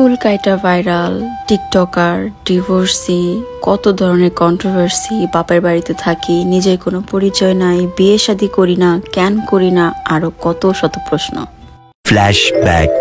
চুল কাইটা viral, TikToker, divorcee, কত ধরনের কন্ট্রোভার্সি, বাপের বাড়িতে থাকি, নিজের কোনো পরিচয় নাই, বিয়ে শাদী করি না, কেন করি না, আরো কত শত প্রশ্ন। ফ্ল্যাশব্যাক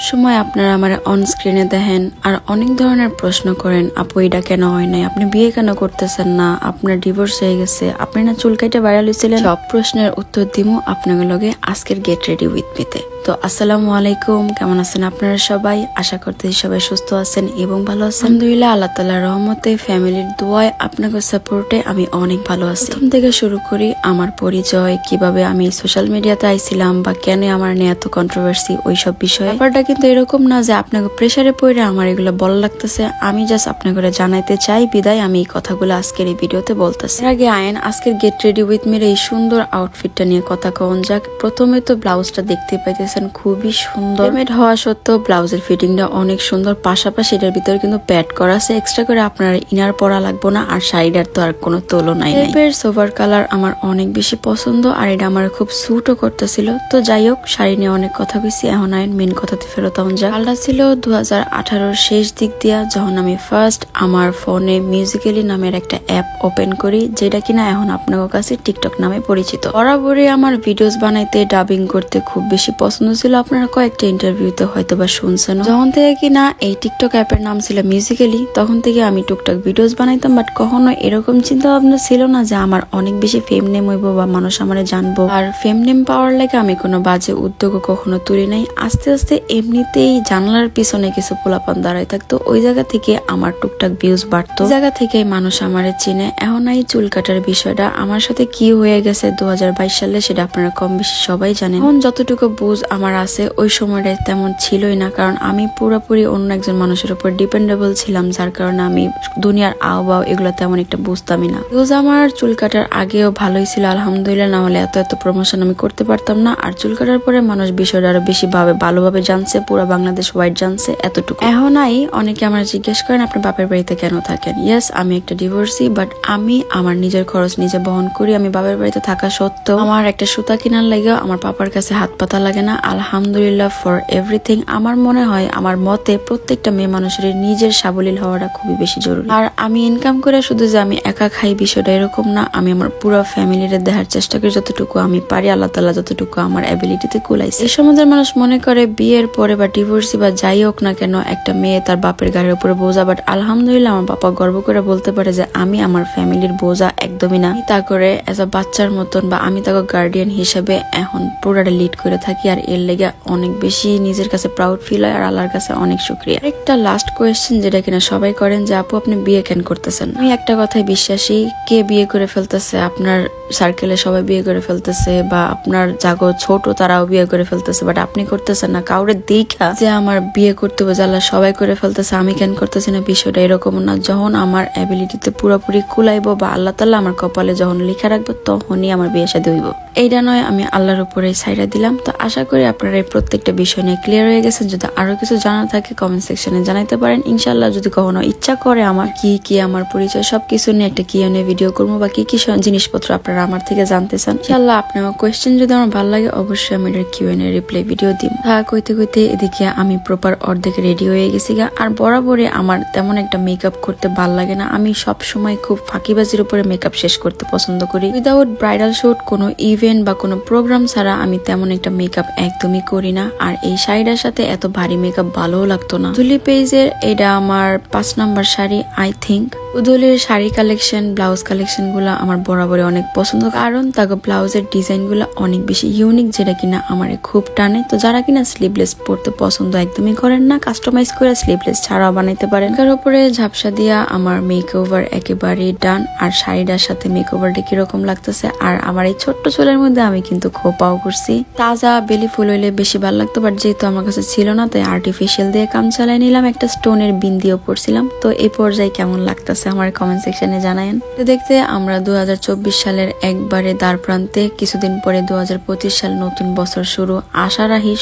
সময় আপনারা আমার অন স্ক্রিনে দেখেন আর অনেক ধরনের প্রশ্ন করেন, আপু এটা কেন হয় নাই, আপনি বিয়ে কেন করতেছেন না, আপনার ডিভোর্স হয়ে গেছে, আপনি না চুল কাইটা ভাইরাল হয়েছিলেন। সব প্রশ্নের উত্তর দিমু আপনাদের লগে আজকের গেট রেডি উইথ মিতে। তো আসসালামু আলাইকুম, কেমন আছেন আপনারা সবাই? আশা করতে সবাই সুস্থ আছেন এবং ভালো আছেন। আলহামদুলিল্লাহ, আল্লাহ তাআলার রহমতে, ফ্যামিলির দোয়ায়, আপনাদের সাপোর্টে আমি অনেক ভালো আছি। প্রথম থেকে শুরু করি আমার পরিচয়, কিভাবে আমি সোশ্যাল মিডিয়াতে আইছিলাম বা কেন আমার নিয়ে এত কন্ট্রোভার্সি, ওইসব বিষয়ে। ব্যাপারটা কিন্তু এরকম না যে আপনাকে প্রেসারে পড়ে আমার এগুলো বলা লাগতেছে, আমি জাস্ট আপনাকে জানাইতে চাই বিদায় আমি এই কথাগুলো আজকের এই ভিডিওতে বলতেছি। এর আগে আয়েন আজকের গেট রেডি উইথ মির এই সুন্দর আউটফিটটা নিয়ে কথা কন যাক। প্রথমে তো ব্লাউজটা দেখতে পাইতেছে খুবই সুন্দর, মেড হওয়া সত্ত্বেও ব্লাউজের ফিটিংটা অনেক সুন্দর। পাশাপাশি এটার ভিতরে কিন্তু প্যাড করা আছে, এক্সট্রা করে আপনার ইনার পরা লাগবো না। আর শাড়িটার তো আর কোনো তুলনাই নাই। টাইপের সোভার কালার আমার অনেক বেশি পছন্দ আর এটা আমার খুব স্যুটও করতেছিল। তো যাই হোক, শাড়ি নিয়ে অনেক কথা কইছি, এখন আইন মেন কথাতে ফেরত যা। কালটা ছিল 2018 শেষ দিক দিয়া, যখন আমি ফার্স্ট আমার ফোনে মিউজিক্যালি নামের একটা অ্যাপ ওপেন করি, যেটা কিনা এখন আপনার কাছে টিকটক নামে পরিচিত। বরাবরই আমার ভিডিওস বানাইতে, ডাবিং করতে খুব বেশি পছন্দ ছিল। আপনারা কয়েকটা ইন্টারভিউতে হয়তো বা শুনছেন। যখন থেকে কিনা এই টিকটক অ্যাপের নাম ছিল মিউজিক্যালি, তখন থেকে আমি টুকটাক ভিডিওস বানাইতাম, বাট কখনো এরকম চিন্তা ভাবনা ছিল না যে আমার অনেক বেশি ফেম নেম হইব বা মানুষ আমার জানবো। আর ফেম নেম পাওয়ার লাগে আমি কোনো বাজে উদ্যোগও কখনো তুলি নাই। আস্তে আস্তে এমনিতেই জানলার পিছনে কিছু পোলাপান দাঁড়ায় থাকতো, ওই জায়গা থেকে আমার টুকটাক ভিউজ বাড়তো, জায়গা থেকে মানুষ আমারে চিনে। এখন এই চুল কাটার বিষয়টা আমার সাথে কি হয়ে গেছে 2022 সালে, সেটা আপনারা কম বেশি সবাই জানেন। এখন যতটুকু বুঝ আমার আছে, ওই সময়টা তেমন ছিলই না, কারণ আমি পুরোপুরি অন্য একজন মানুষের উপর ডিপেন্ডেবল ছিলাম, যার কারণে আমি দুনিয়ার আবহাওয়া এগুলো তেমন একটা বুঝতামই না। আমার চুল কাটার আগেও ভালোই ছিল আলহামদুলিল্লাহ, না হলে এত প্রমোশন আমি করতে পারতাম না। আর চুল কাটার পরে মানুষ বিষয়টা আরো বেশি ভালোভাবে জানছে, পুরো বাংলাদেশ ওয়াইড জানছে, এতটুকু। এখন অনেকে আমার জিজ্ঞেস করেন আপনি বাপের বাড়িতে কেন থাকেন। ইয়েস, আমি একটা ডিভোর্সি, বাট আমি আমার নিজের খরচ নিজে বহন করি। আমি বাপের বাড়িতে থাকা সত্ত্বেও আমার একটা সুতা কেনার লাগে আমার পাপার কাছে হাত পাতা লাগে না, আলহামদুলিল্লাহ ফর এভরিথিং। আমার মনে হয়, আমার মতে প্রত্যেকটা মেয়ে মানুষের নিজের সাবলীল হওয়াটা খুবই বেশি জরুরি। আর আমি ইনকাম করে শুধু যে আমি একা খাই বিষয়টা এরকম না, আমি আমার পুরো ফ্যামিলির দেখার চেষ্টা করি যতটুকু আমি পারি, আল্লাহ তাআলা যতটুকু আমার অ্যাবিলিটিতে কুলাইছে। এই সমাজের মানুষ মনে করে বিয়ের পরে বা ডিভোর্সি বা যাই হোক না কেন একটা মেয়ে তার বাপের গাড়ির উপরে বোঝা, বাট আলহামদুলিল্লাহ আমার বাবা গর্ব করে বলতে পারে যে আমি আমার ফ্যামিলির বোঝা একদমই না। তা করে এজ আ বাচ্চার মতন বা আমি তাকে গার্ডিয়ান হিসেবে এখন পুরোটা লিড করে থাকি, আর এর লেগে অনেক বেশি নিজের কাছে প্রাউড ফিল হয় আর আল্লাহর কাছে অনেক শুকরিয়া। একটা লাস্ট কোয়েশ্চেন যেটা কিনা সবাই করেন যে আপু আপনি বিয়ে কেন করতেছেন। আমি একটা কথাই বিশ্বাসী, কে বিয়ে করে ফেলতেছে, আপনার সার্কেলে সবাই বিয়ে করে ফেলতেছে বা আপনার জাগো ছোট তারাও বিয়ে করে ফেলতেছে, বাট আপনি করতেছেন না। কাউরে দেখা যে আমার বিয়ে করতে হবে জানলা সবাই করে ফেলতেছে, আমি কেন করতেছি না, বিষয়টা এরকম না। যখন আমার অ্যাবিলিটিতে পুরোপুরি কুলাইবো বা আল্লাহ তাআলা আমার কপালে যখন লেখা রাখবো, তখনই আমার বিয়ে শাদী হইব। এইটা নয় আমি আল্লাহর উপরে সাইডা দিলাম। তো আশা করি আপনারা এই প্রত্যেকটা বিষয় নিয়ে ক্লিয়ার হয়ে গেছেন। যদি আরো কিছু জানা থাকে কমেন্ট সেকশনে জানাইতে পারেন। ইনশাল্লাহ যদি কখনো ইচ্ছা করে আমার কি আমার পরিচয় সবকিছু নিয়ে একটা কিউএনএ ভিডিও করবো বা কি জিনিসপত্র আপনারা আমার থেকে জানতে চান, ইনশাল্লাহ আপনার কোয়েশ্চেন যদি আমার ভালো লাগে অবশ্যই আমি এটার কিউএনএ রিপ্লাই ভিডিও দিব। কইতে কইতে এদিকে আমি প্রপার অর্ধেক রেডি হয়ে গেছি গা। আর বরাবরই আমার তেমন একটা মেকআপ করতে ভাল লাগে না, আমি সব সময় খুব ফাঁকিবাজির উপরে মেকআপ শেষ করতে পছন্দ করি। উইদাউট ব্রাইডাল শুট, কোনো ইভেন্ট বা কোনো প্রোগ্রাম ছাড়া আমি তেমন একটা মেকআপ একদমই করি না। আর এই শাড়িটার সাথে এত ভারী মেকআপ ভালোও লাগতো না। দুলি পেজের এটা আমার 5 নাম্বার শাড়ি আই থিঙ্ক। উদলের শাড়ি কালেকশন, ব্লাউজ কালেকশন গুলা আমার বরাবরই অনেক পছন্দ, কারণ তাকে ব্লাউজের ডিজাইন গুলা অনেক বেশি ইউনিক, যেটা কিনা আমার খুব টানে। তো যারা কিনা স্লিভলেস পরতে পছন্দ একদমই করেন না, কাস্টমাইজ করে স্লিভলেস ছাড়াও বানাইতে পারেন। তার উপরে ঝাপসা দিয়া আমার মেকওভার একেবারে ডান। আর শাড়িটার সাথে মেকওভারটা কিরকম লাগতেছে, আর আমার এই ছোট্ট চুলের মধ্যে আমি কিন্তু খোপাও করছি। তাজা বেলি ফুল হইলে বেশি ভালো লাগতো, বাট যেহেতু আমার কাছে ছিল না তাই আর্টিফিশিয়াল দিয়ে কাম চালাই নিলাম। একটা স্টোনের বিন্দিও পরছিলাম। তো এই পর্যায়ে কেমন লাগতেছে লাগতেছে আমার কমেন্ট সেকশনে জানায়েন। দেখতে আমরা 2024 সালের একবারে দ্বার প্রান্তে, কিছুদিন পরে 2025 সাল নতুন বছর শুরু। আশা রাখি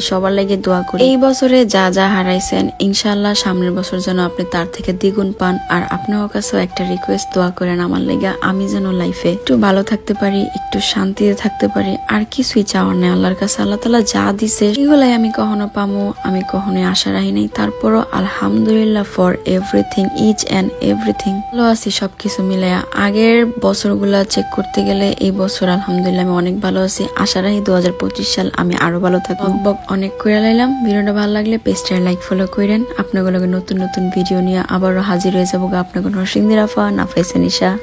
সবার লাগে দোয়া করি। এই বছরে যা যা হারাইছেন ইনশাআল্লাহ সামনের বছর যেন আপনি তার থেকে দ্বিগুণ পান। আর আপনার কাছেও একটা রিকোয়েস্ট, দোয়া করেন আমার লাগা, আমি যেন লাইফে একটু ভালো থাকতে পারি, একটু শান্তিতে থাকতে পারি। আর কিছুই চাওয়ার নেই আল্লাহর কাছে। আল্লাহ তাআলা যা দিছে এগুলাই আমি কখনো পামো, আমি কখনোই আশা রাখি নাই। তারপরও আলহামদুলিল্লাহ for everything, each and everything. ভালো আছি সবকিছু মিলাইয়া। আগের বছরগুলা চেক করতে গেলে এই বছর আলহামদুলিল্লাহ আমি অনেক ভালো আছি। আশা রাখি 2025 সাল আমি আরো ভালো থাকবো। বক অনেক করে লাইলাম। ভিডিওটা ভালো লাগলে পেজটা লাইক ফলো করেন। আপনাগুলোকে নতুন নতুন ভিডিও নিয়ে আবারও হাজির হয়ে যাবো। আপনাকে নরসিংদীর আফা, নাফাইসা নিশা।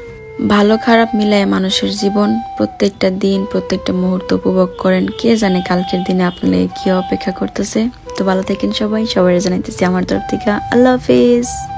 ভালো খারাপ মিলায় মানুষের জীবন, প্রত্যেকটা দিন প্রত্যেকটা মুহূর্ত উপভোগ করেন। কে জানে কালকের দিনে আপনাদের কি অপেক্ষা করতেছে। তো ভালো থাকেন সবাই, সবাই জানাইতেছি আমার তরফ থেকে আল্লাহ হাফিজ।